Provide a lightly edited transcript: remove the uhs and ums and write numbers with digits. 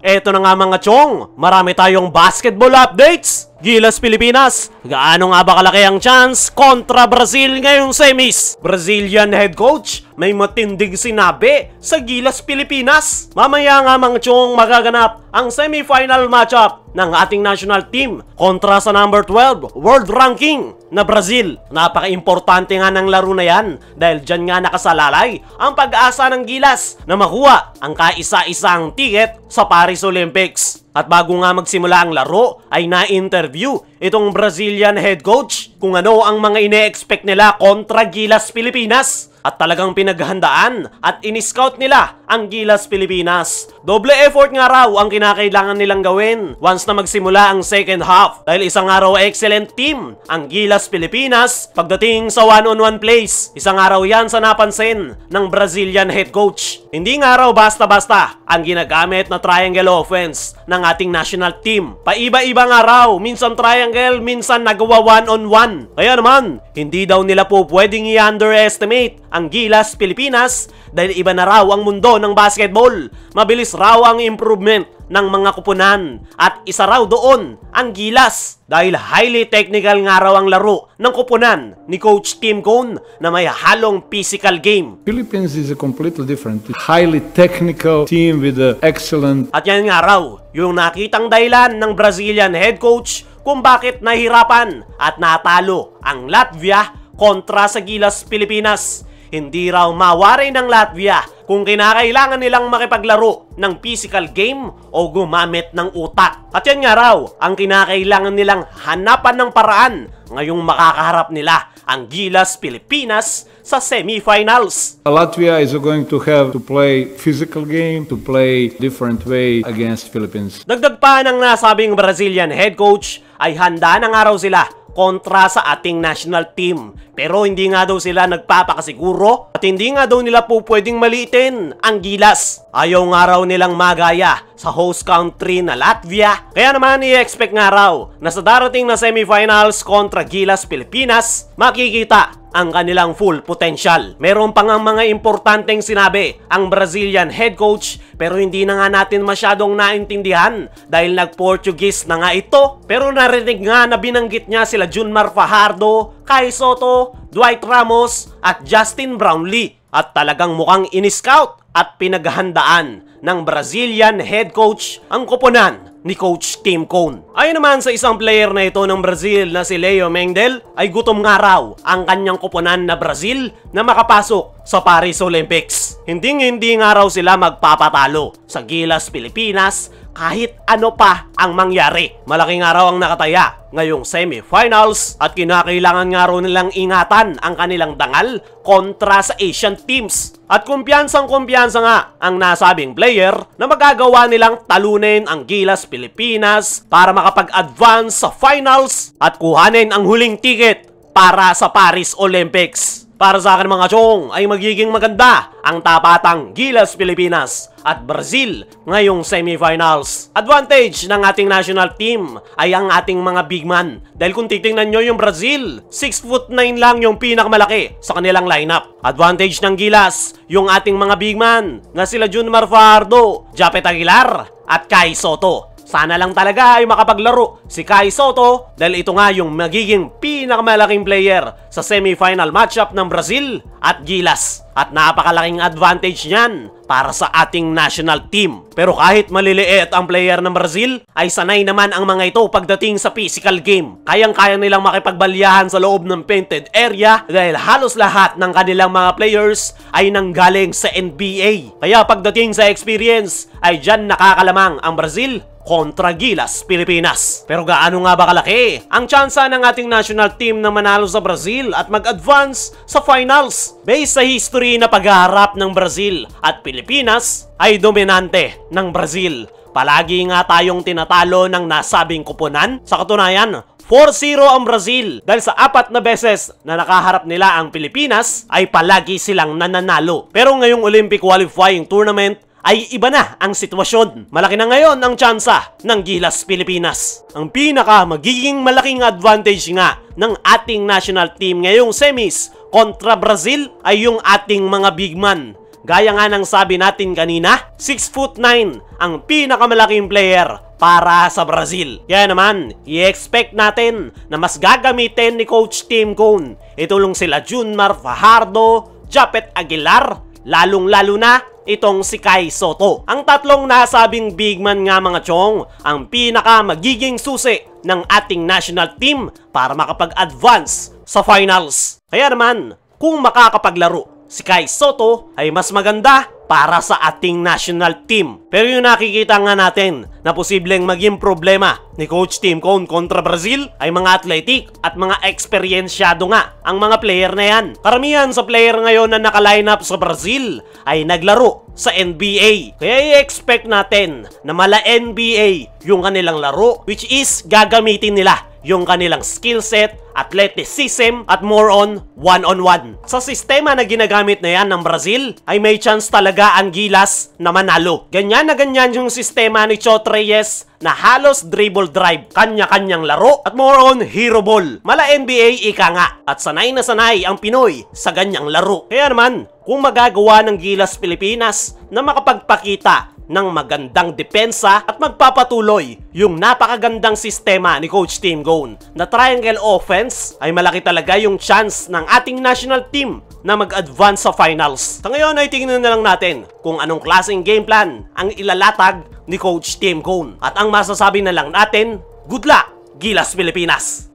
Eto na nga mga chong, marami tayong basketball updates. Gilas Pilipinas, gaano nga ba kalaki ang chance kontra Brazil ngayong semis? Brazilian head coach, may matinding sinabi sa Gilas Pilipinas. Mamaya nga mga chong magaganap ang semifinal matchup ng ating national team kontra sa number 12 world ranking na Brazil. Napaka-importante nga ng laro na yan dahil dyan nga nakasalalay ang pag-asa ng Gilas na makuha ang kaisa-isang ticket sa Paris Olympics. At bago nga magsimula ang laro ay na-interview itong Brazilian head coach kung ano ang mga ine-expect nila kontra Gilas Pilipinas. At talagang pinaghandaan at in-scout nila ang Gilas Pilipinas. Doble effort nga raw ang kinakailangan nilang gawin once na magsimula ang second half. Dahil isang araw excellent team ang Gilas Pilipinas pagdating sa one-on-one plays. Isang araw yan sa napansin ng Brazilian head coach. Hindi nga raw basta-basta ang ginagamit na triangle offense ng ating national team. Paiba-iba nga raw, minsan triangle, minsan nagawa one-on-one. Kaya naman, hindi daw nila po pwedeng i-underestimate ang Gilas Pilipinas dahil iba na raw ang mundo ng basketball. Mabilis raw ang improvement ng mga kupunan at isa raw doon ang Gilas dahil highly technical nga raw ang laro ng kupunan ni Coach Tim Cone na may halong physical game. Philippines is a completely different, highly technical team with an excellent. At yan nga raw yung nakitang dahilan ng Brazilian head coach kung bakit nahihirapan at natalo ang Latvia kontra sa Gilas Pilipinas. Hindi raw mawari ng Latvia kung kinakailangan nilang makipaglaro ng physical game o gumamit ng utak. At yan nga raw ang kinakailangan nilang hanapan ng paraan ngayong makakaharap nila ang Gilas Pilipinas sa semifinals. Latvia is going to have to play physical game, to play different way against Philippines. Dagdag pa ng nasabing Brazilian head coach ay handa na nga raw sila kontra sa ating national team. Pero hindi nga daw sila nagpapakasiguro at hindi nga daw nila po pwedeng maliitin ang Gilas. Ayaw nga raw nilang magaya sa host country na Latvia. Kaya naman i-expect nga raw na sa darating na semifinals kontra Gilas Pilipinas, makikita ang kanilang full potential. Meron pa nga mga importanteng sinabi ang Brazilian head coach pero hindi na nga natin masyadong naintindihan dahil nag-Portuguese na nga ito. Pero narinig nga na binanggit niya sila Junmar Fajardo, Kai Soto, Dwight Ramos at Justin Brownlee. At talagang mukhang in-scout at pinaghandaan ng Brazilian head coach ang koponan ni Coach Tim Cone. Ayon naman sa isang player na ito ng Brazil na si Leo Mengdel ay gutom nga raw ang kanyang koponan na Brazil na makapasok sa Paris Olympics. Hindi nga raw sila magpapatalo sa Gilas Pilipinas kahit ano pa ang mangyari. Malaki nga raw ang nakataya ngayong semifinals at kinakailangan nga raw nilang ingatan ang kanilang dangal kontra sa Asian teams. At kumpiyansang-kumpiyansa nga ang nasabing player na magagawa nilang talunin ang Gilas Pilipinas para makapag-advance sa finals at kuhanin ang huling ticket para sa Paris Olympics. Para sa akin mga chong ay magiging maganda ang tapatang Gilas Pilipinas at Brazil ngayong semifinals. Advantage ng ating national team ay ang ating mga big man. Dahil kung titingnan nyo yung Brazil, 6'9" lang yung pinakamalaki sa kanilang lineup. Advantage ng Gilas, yung ating mga big man na sila Junmar Fajardo, Japet Aguilar at Kai Soto. Sana lang talaga ay makapaglaro si Kai Soto dahil ito nga yung magiging pinakamalaking player sa semifinal matchup ng Brazil at Gilas. At napakalaking advantage niyan para sa ating national team. Pero kahit maliliit ang player ng Brazil, ay sanay naman ang mga ito pagdating sa physical game. Kayang-kaya nilang makipagbalyahan sa loob ng painted area dahil halos lahat ng kanilang mga players ay nanggaling sa NBA. Kaya pagdating sa experience, ay dyan nakakalamang ang Brazil kontra Gilas Pilipinas. Pero gaano nga ba kalaki ang tsansa ng ating national team na manalo sa Brazil at mag-advance sa finals? Based sa history na paghaharap ng Brazil at Pilipinas, ay dominante ng Brazil. Palagi nga tayong tinatalo ng nasabing kupunan. Sa katunayan, 4-0 ang Brazil dahil sa 4 na beses na nakaharap nila ang Pilipinas ay palagi silang nananalo. Pero ngayong Olympic qualifying tournament ay iba na ang sitwasyon. Malaki na ngayon ang tsansa ng Gilas Pilipinas. Ang pinaka magiging malaking advantage nga ng ating national team ngayong semis kontra Brazil ay yung ating mga big man Gaya nga ng sabi natin kanina, 6'9" ang pinakamalaking player para sa Brazil. Kaya naman, i-expect natin na mas gagamitin ni Coach Tim Cone. Itulong sila Junmar Fajardo, Japet Aguilar, lalong-lalo na itong si Kai Sotto. Ang tatlong nasabing big man nga mga chong, ang pinaka magiging susi ng ating national team para makapag-advance sa finals. Kaya naman, kung makakapaglaro si Kai Sotto ay mas maganda para sa ating national team. Pero yung nakikita nga natin na posibleng maging problema ni Coach Tim Cone kontra Brazil ay mga athletic at mga eksperyensyado nga ang mga player na yan. Karamihan sa player ngayon na naka-line up sa Brazil ay naglaro sa NBA. Kaya i-expect natin na mala NBA yung kanilang laro, which is gagamitin nila yung kanilang skill set, athleticism, at more on one-on-one. Sa sistema na ginagamit na yan ng Brazil, ay may chance talaga ang Gilas na manalo. Ganyan na ganyan yung sistema ni Chot Reyes na halos dribble drive, kanya-kanyang laro, at more on hero ball. Mala NBA ika nga, at sanay na sanay ang Pinoy sa ganyang laro. Kaya naman, kung magagawa ng Gilas Pilipinas na makapagpakita ng magandang depensa at magpapatuloy yung napakagandang sistema ni Coach Tim Cone na triangle offense, ay malaki talaga yung chance ng ating national team na mag-advance sa finals. Sa ngayon ay tingnan na lang natin kung anong klaseng game plan ang ilalatag ni Coach Tim Cone. At ang masasabi na lang natin, good luck, Gilas Pilipinas!